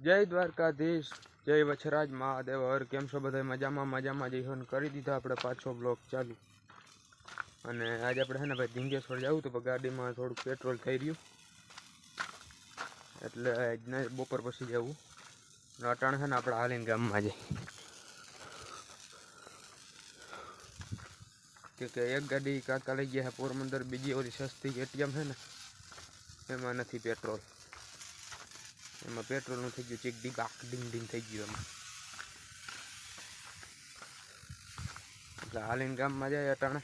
जय द्वारकाधीश, जय वछराज महादेव। और केम छो बधाय? मजामां मजामां जय होन। करी दीधा आपणे पाछो ब्लॉग चालू। अने आज आपणे है ने भाई ढींगेश्वर जावुं तो गाडीमां थोडुं पेट्रोल थई रह्युं એટલે આજને બપોર પછી જવું। અટાણે છે ને આપણે હાલીને ગામમાં જઈએ કે એક ગાડી કાકા લઈ ગયા છે પોરબંદર, બીજી ઓલી સસ્તી એટીએમ છે ને એમાં નથી પેટ્રોલ, એમાં પેટ્રોલનું થઈ ગયું ચીક ડીંગ ડીંગ ડીંગ થઈ ગયું એમાં, એટલે હાલીને ગામમાં જાય। અટાણે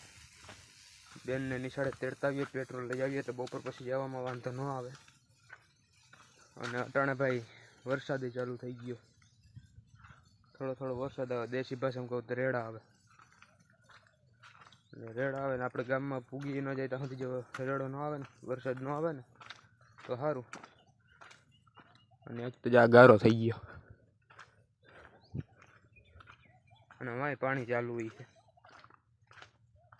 બેનને નિશાળે તેડતા આવીએ, પેટ્રોલ લઈ આવીએ એટલે બપોર પછી જવામાં વાંધો ન આવે। અને અટાણે ભાઈ વરસાદ ચાલુ થઈ ગયો, થોડો થોડો વરસાદ આવે, દેશી ભાષામાં કહું તો રેડા આવે। રેડા આવે ને આપણે ગામમાં પૂગી ન જાય ત્યાં સુધી જો રેડો ન આવે ને, વરસાદ ન આવે ને તો સારું। અને એક તો જ આ ગારો થઈ ગયો અને વાય પાણી ચાલુ હોય છે,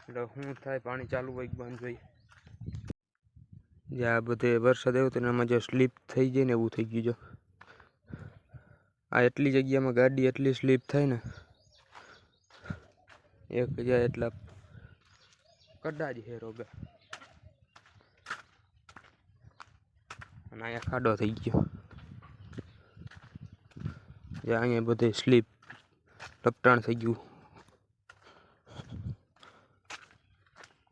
એટલે શું થાય પાણી ચાલુ હોય બંધ હોય। જે આ બધે વરસાદ આવ્યો તો એમાં જો સ્લીપ થઈ જાય ને એવું થઈ ગયું। જો આ એટલી જગ્યામાં ગાડી એટલી સ્લીપ થાય ને, એક જાય એટલા કડા જ છે રોગા, અને અહીંયા ખાડો થઈ ગયો। જે અહીંયા બધે સ્લીપ લપટાણ થઈ ગયું,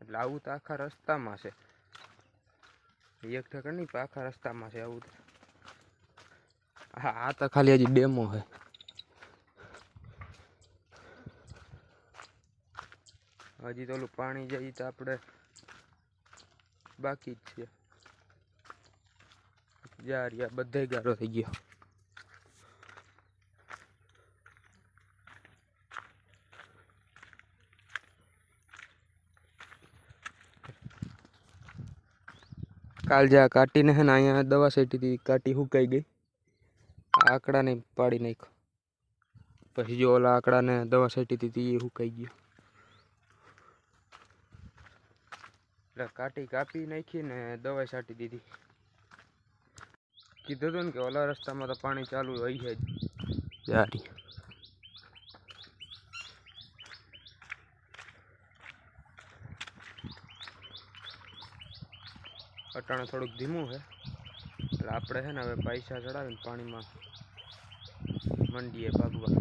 એટલે આવું તો આખા રસ્તામાં છે, એક ઠેકાણ નહીં પણ આખા રસ્તામાં છે આવું તો। હા, આ તો ખાલી હજી ડેમો છે, હજી તો ઓલું પાણી જાય તો આપણે બાકી જ છે। યાર બધે ગારો થઈ ગયો। કાલ જે આ કાટીને છે ને અહીંયા દવા છાંટી હતી, કાટી સુકાઈ ગઈ, આકડાને પાડી નાખ્યો, પછી જો ઓલા આકડાને દવા છાંટી હતી એ સુકાઈ ગયો, એટલે કાટી કાપી નાખી ને દવા છાંટી દીધી। કીધું હતું ને કે ઓલા રસ્તામાં તો પાણી ચાલુ હોય છે જ જારી। અટાણે થોડુંક ધીમું છે, એટલે આપણે છે ને હવે પૈસા ચડાવીને પાણીમાં મંડીએ ભાગવા।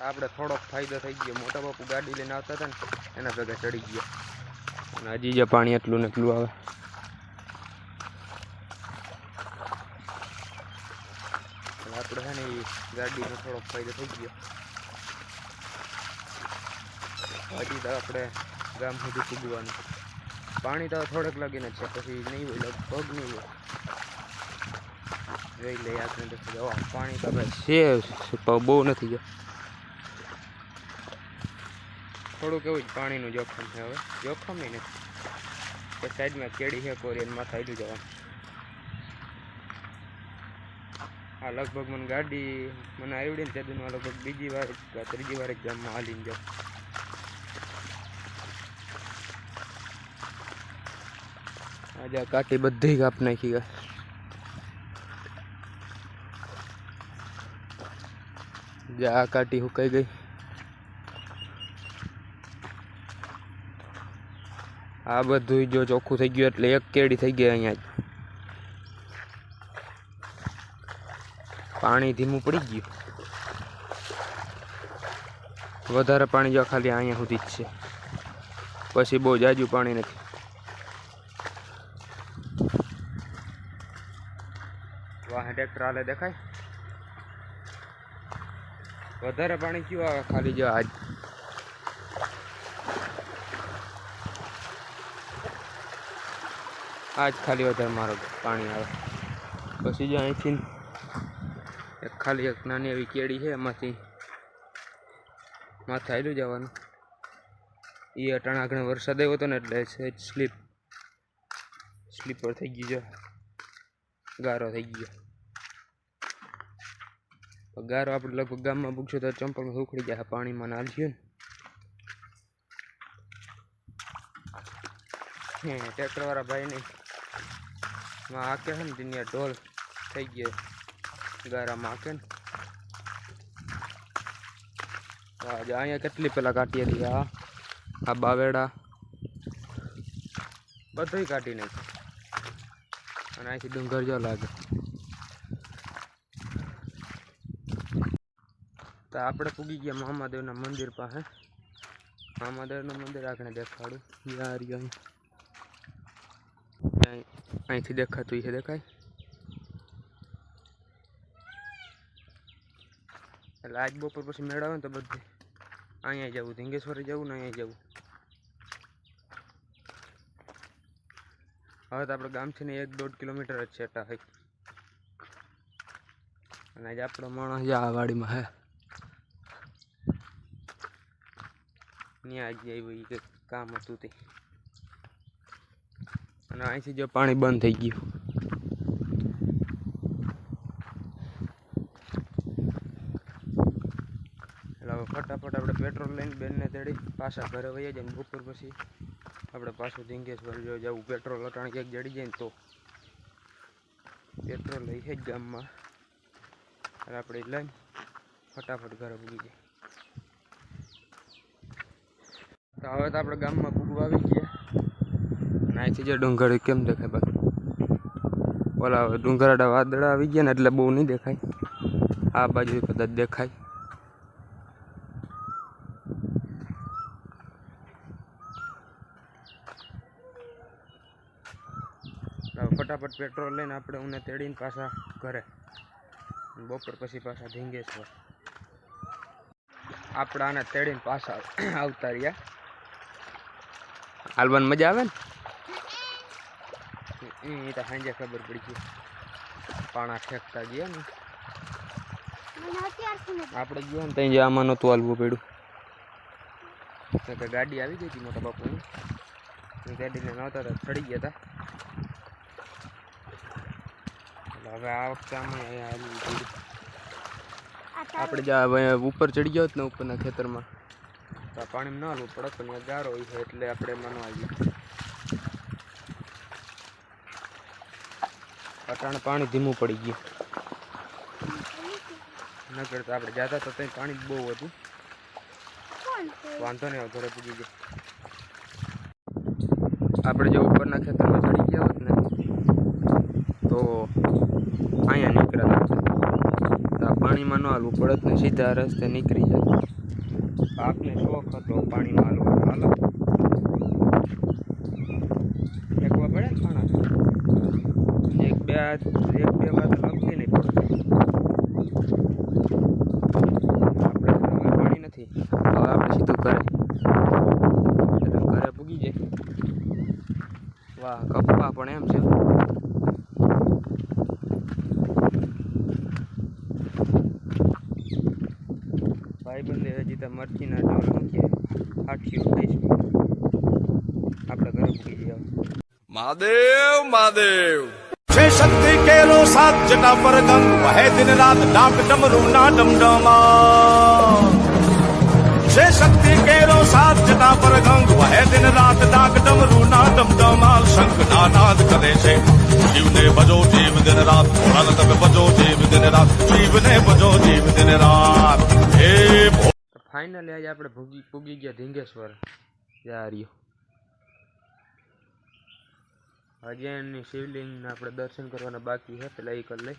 આપણે થોડોક ફાયદો થઈ ગયો, મોટા બાપુ ગાડી લઈને આવતા હતા ને એના ભેગા ચડી ગયા, અને હજી જે પાણી એટલું ને એટલું આવે। આપણે છે ને એ ગાડીનો થોડોક ફાયદો થઈ ગયો। હજી તો આપણે ગામ સુધી પૂગવાનું, પાણી તો થોડેક લાગીને છે, પછી નહીં હોય લગભગ નહીં હોય, જોઈ લઈએ આપણે તો પાણી તો આપણે છે બહુ નથી ગયો, થોડુંક એવું જ પાણીનું જોખમ છે। હવે જોખમ નથી કે સાઈડમાં કેડી છે કોરી માથા આડું જવાનું। આ લગભગ મને ગાડી મને આવડી ને ત્યાંથી લગભગ બીજી વાર ત્રીજી વાર ગામમાં હાલીને જાઉં। આજે આ કાટી બધી કાપ નાખી ગયા, જે આ કાટી સુકાઈ ગઈ, આ બધું જો ચોખ્ખું થઈ ગયું એટલે એક કેડી થઈ ગઈ। અહીંયા જ પાણી ધીમું પડી ગયું, વધારે પાણી જો ખાલી અહીંયા સુધી જ છે, પછી બહુ જાજુ પાણી નથી। વાહ ટ્રેક્ટર હાલે દેખાય, વધારે પાણી કયું આવે ખાલી જો આજ ખાલી વધારે મારો પાણી આવે, પછી જો અહીંથી એક ખાલી એક નાની એવી કેડી છે એમાંથી માથે આવેલું જવાનું। એ અટાણે આગળ વરસાદ આવ્યો હતો ને એટલે સ્લીપર થઈ ગયું છે, ગારો થઈ ગયો। ગારો આપણે લગભગ ગામમાં પૂછશું તો ચંપલમાં ઉખડી જાય પાણીમાં નાલશું ને। ટ્રેક્ટર વાળા ભાઈ નહીં આકે છે ને દુનિયા ઢોલ થઈ ગયો ગારામાં આકે ને અહીંયા કેટલી પેલા કાઢી હતી આ બાવેડા બધું કાઢી નાખ્યું અને અહીંથી ડુંગર જો લાગે તો આપણે પૂગી ગયા મહાદેવના મંદિર પાસે મહાદેવનું મંદિર આગળ દેખાડું અહીંથી દેખાતું છે દેખાય એટલે આજ બપોર પછી મેળ આવે ને તો બધે અહીંયા જવું ધીંગેશ્વરી જવું ને અહીંયા જવું હવે તો આપણે ગામથી ને 1-1.5 કિલોમીટર જ છે ટા અને આજે આપણો માણસ આ વાડીમાં હે ત્યાં જ આવ્યું એ કંઈક કામ હતું તે અને અહીંથી જો પાણી બંધ થઈ ગયું એટલે હવે ફટાફટ આપણે પેટ્રોલ લઈને બેનને તેડી પાછા ઘરે વહી જાય ને બપોર પછી આપણે પાછું ધીંગેશ્વર જો જવું પેટ્રોલ અટાણ ક્યાંક જડી જાય ને તો પેટ્રોલ લઈ છે જ ગામમાં એટલે આપણે લઈને ફટાફટ ઘરે પૂગી જાય તો હવે તો આપણે ગામમાં પૂગવા આવી ગયા અને અહીંથી જે ડુંગર કેમ દેખાય બાકી ઓલા ડુંગરાડા વાદળા આવી ગયા ને એટલે બહુ નહીં દેખાય આ બાજુ કદાચ દેખાય ફટાફટ પેટ્રોલ લઈને આપણે ઉને તેડીને પાછા ઘરે બપોર પછી પાછા ધીંગેશ્વર આપણે આને તેડીને પાછા આવતા રહ્યા હાલવાની મજા આવે ને એ તો સાંજે ખબર પડી ગઈ પાણા ફેંકતા ગયા ને આપણે ગયા ને ત્યાં આમાં નહોતું હાલવું પડ્યું તો ગાડી આવી ગઈ હતી મોટા બાપુની એ ગાડીને નહોતા હતા ચડી ગયા હતા હવે આ વખતે આમાં હાલવું પડ્યું આપણે જ્યાં ઉપર ચડી ગયો ને ઉપરના ખેતરમાં તો પાણી ન હાલવું પડે પણ ગારો હોય છે એટલે આપણે એમાં ન આવીએ અટાણે પાણી ધીમું પડી ગયું ન કરતા આપણે જતા તો ત્યાં પાણી બહુ હતું વાંધો નહીં ઘરે પૂગી ગયો આપણે જો ઉપરના ખેતરમાં ચડી ગયા હોત ને તો અહીંયા નીકળ્યા તો પાણીમાં ન હાલવું પડત ને સીધા રસ્તે નીકળી જાય આપને શોખ હતો પાણીમાં હાલવાનો હાલો ફેંકવા પડે ને પાણા એક બે વાર લગતી નહીં પડે આપણે પાણી નથી હવે આપણે સીધું ઘરે એટલે ઘરે પૂગી જાય વાહ કપ્પા પણ એમ છે ભાઈબંધે હજી તો મરચીના ઢોલ મૂકીએ આઠિયું ખાઈશું આપણે ઘરે પૂગી જઈએ महादेव महादेव छे शक्ति केरो साथ जटा पर गंग वह दिन रात डाक डमरू ना डमडमा छे शक्ति केरो साथ जटा पर गंग वह दिन रात डाक डमरू ना डमडमा शंख नाद करे छे जीव ने भजो जीव दिन रात भोला तक भजो जीव दिन रात जीव ने भजो जीव दिन रात हे ફાઇનલી આજે આપણે પૂગી ગયા ધીંગેશ્વર જાર્યો હજી એની શિવલિંગને આપણે દર્શન કરવાના બાકી છે પેલા એ કરી લઈ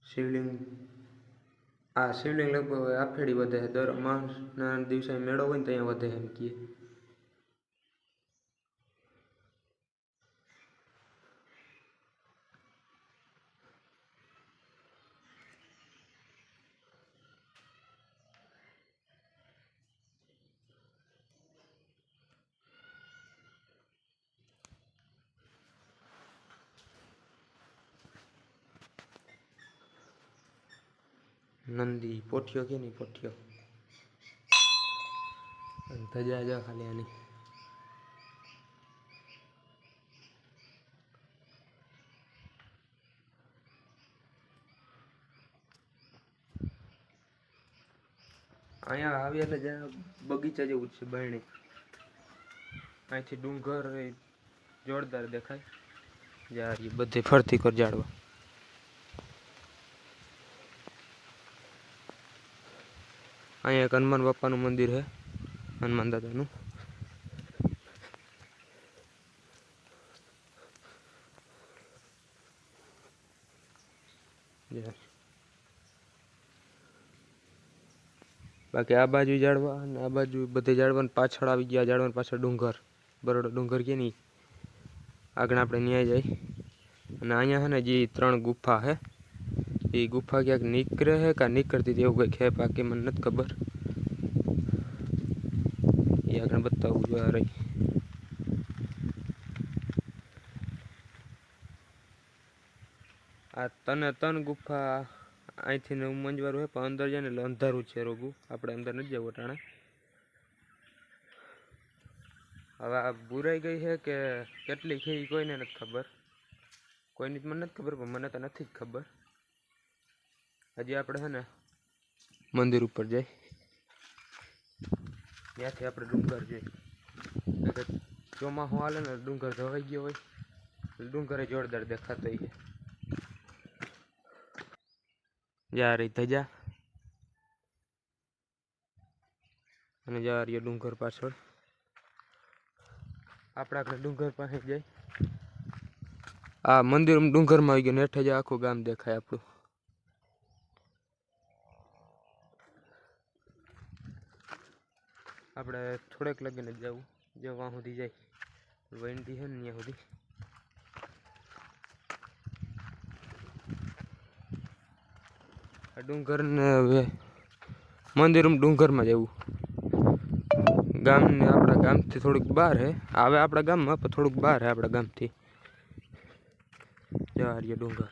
શિવલિંગ આ શિવલિંગ લગભગ આફેડી વધે દર માસના દિવસે મેળો હોય ને ત્યાં વધે એમ કહીએ નંદી પોઠિયો કે નહીં પોઠિયો ધજા જા ખાલી આની અહીંયા આવી એટલે જ્યાં બગીચા જેવું છે બરણી અહીંથી ડુંગર જોરદાર દેખાય યાર એ બધે ફરતી કર જાડવા અહીંયા એક હનુમાન બાપાનું મંદિર છે હનુમાન દાદાનું બાકી આ બાજુ જાડવા અને આ બાજુ બધે જાડવા પાછળ આવી ગયા જાડવા પાછળ ડુંગર બરોડો ડુંગર કે નહીં આગળ આપણે ન્યાય જાય અને અહીંયા છે ને જે 3 ગુફા છે એ ગુફા ક્યાંક નીકળે છે કે નીકળતી હતી એવું કંઈક છે બાકી મને નથી ખબર એ આગળ બતાવું જોવા રહી આ તન ગુફા અહીંથી ને મંજવારું છે પણ અંદર જાય ને એટલે અંધારું છે રોગું આપણે અંદર નથી જવું ટાણે હવે આ બુરાઈ ગઈ છે કે કેટલી છે એ કોઈને નથી ખબર કોઈની મને નથી ખબર પણ મને તો નથી જ ખબર હજી આપણે છે ને મંદિર ઉપર જાય ત્યાંથી આપણે ડુંગર જઈએ ચોમાસું હાલે ને ડુંગર ધોવાઈ ગયો હોય ડુંગરે જોરદાર દેખાતો હોય જા રહી ધજા અને જા રહી ડુંગર પાછળ આપણે આગળ ડુંગર પાસે જાય આ મંદિર ડુંગરમાં આવી ગયું નેઠે જ આખું ગામ દેખાય આપણું આપણે થોડેક લગીને જ જવું જે વાં સુધી જાય વંડી છે ને ત્યાં સુધી ડુંગર ને હવે મંદિર ડુંગરમાં જવું ગામને આપણા ગામથી થોડુંક બહાર હે આવે આપણા ગામમાં પણ થોડુંક બહાર હે આપણા ગામથી જવારીએ ડુંગર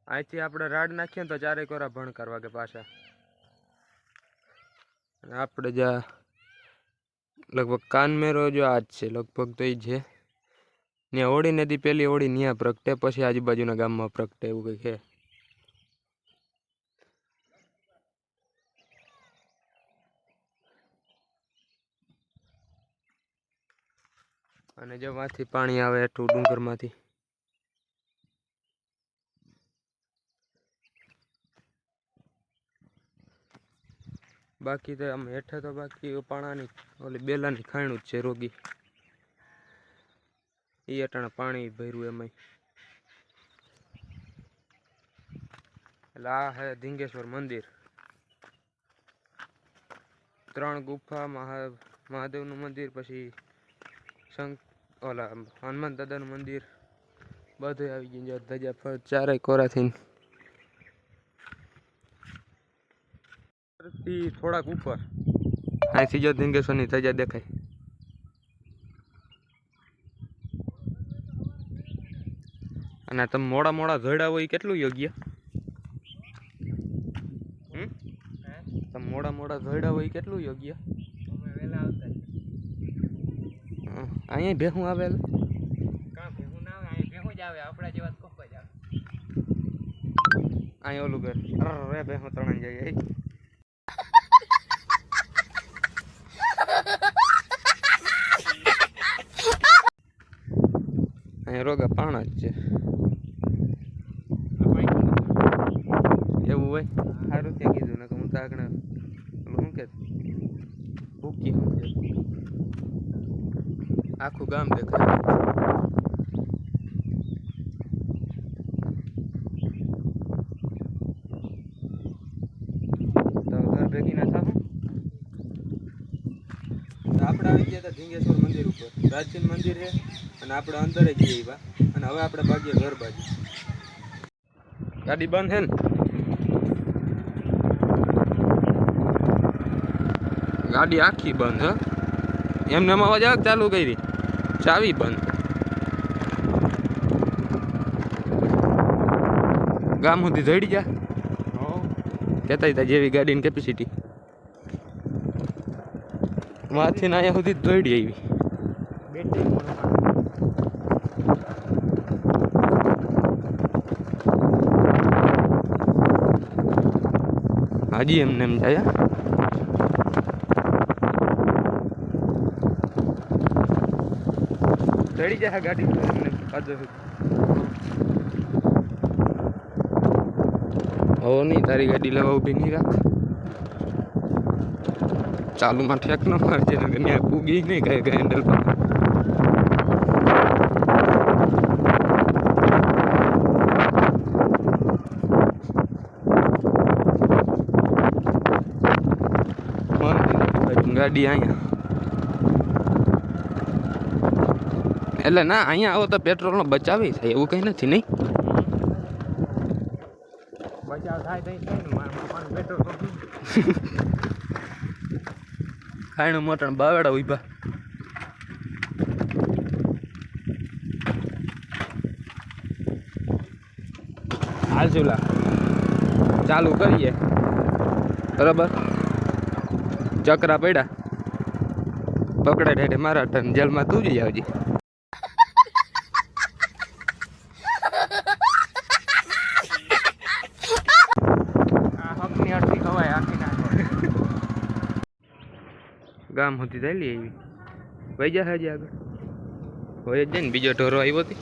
અહીંથી આપણે રાડ નાખીએ તો 4 કોરા ભણ કરવા કે પાછા આપણે જ્યાં લગભગ કાનમેરો જો આજ છે લગભગ તો એ છે ત્યાં ઓળી નદી પેલી ઓળી ત્યાં પ્રગટે પછી આજુબાજુના ગામમાં પ્રગટે એવું કંઈક છે અને જો માંથી પાણી આવે એટલું ડુંગરમાંથી બાકી તો આમ હેઠે તો બાકી પાણાની ઓલી બેલાની ખાણું જ છે રોગી એ અટાણે પાણી ભર્યું એમાંય એટલે આ હે ધીંગેશ્વર મંદિર 3 ગુફા મહાદેવનું મંદિર પછી ઓલા હનુમાન દાદાનું મંદિર બધું આવી ગયું ધજા ફળ 4 કોરાથી થોડાક ઉપર અહીંથી જો ધીંગેશ્વરની ધજા દેખાય અને તમે મોડા ધોડા હોય કેટલું યોગ્ય તમે મોડા ધોડા હોય કેટલું યોગ્ય અહીંયા ભેહું આવે અહીંયા ઓલું ઘર અરે ભેહું તણાઈ જાય અહીંયા રોગા પાણા જ છે એવું હોય સારું ત્યાં કીધું ને કે હું તો આગળ શું કે ભૂકી શું છે આખું ગામ દેખાય તો ઘર ભેગી ના થાવ આપણે આવી ગયા હતા ધીંગેશ્વર મંદિર ઉપર પ્રાચીન મંદિર છે અને આપણે અંદર જ જઈએ અને હવે આપણે ભાગીએ ઘર બાજુ ગાડી બંધ છે ને ગાડી આખી બંધ હ એમને અવાજ આવે ચાલુ કરી ચાવી બંધ ગામ સુધી જડી જા કહેતા હતા જેવી ગાડીની કેપેસિટી માથી ને અહીંયા સુધી દોડી આવી હાજી એમને એમ જાય ચડી જાય ગાડી એમને પાછો હો નહીં તારી ગાડી લેવા ઊભી નહીં રાખ ચાલુમાં ઠેક ન મારજે ને ત્યાં પૂગી નહીં કઈ હેન્ડલ પર ગાડી અહીંયા એટલે ના અહીંયા આવો તો પેટ્રોલનો બચાવી થાય એવું કંઈ નથી નહીં બચાવ થાય તો પેટ્રોલ ખાયણું મોટણ બાવેડા ઉભા હાલ ચૂલા ચાલુ કરીએ બરાબર ચકરા પડ્યા પકડે ઠેઠે મારા ટન જેલમાં તું જઈ આવજી હકની અડધી ખવાય આખી નાખો ગામ સુધી ચાલી આવી વહી જા હજી આગળ હોય જ જાય ને બીજો ઢોરો આવ્યો હતી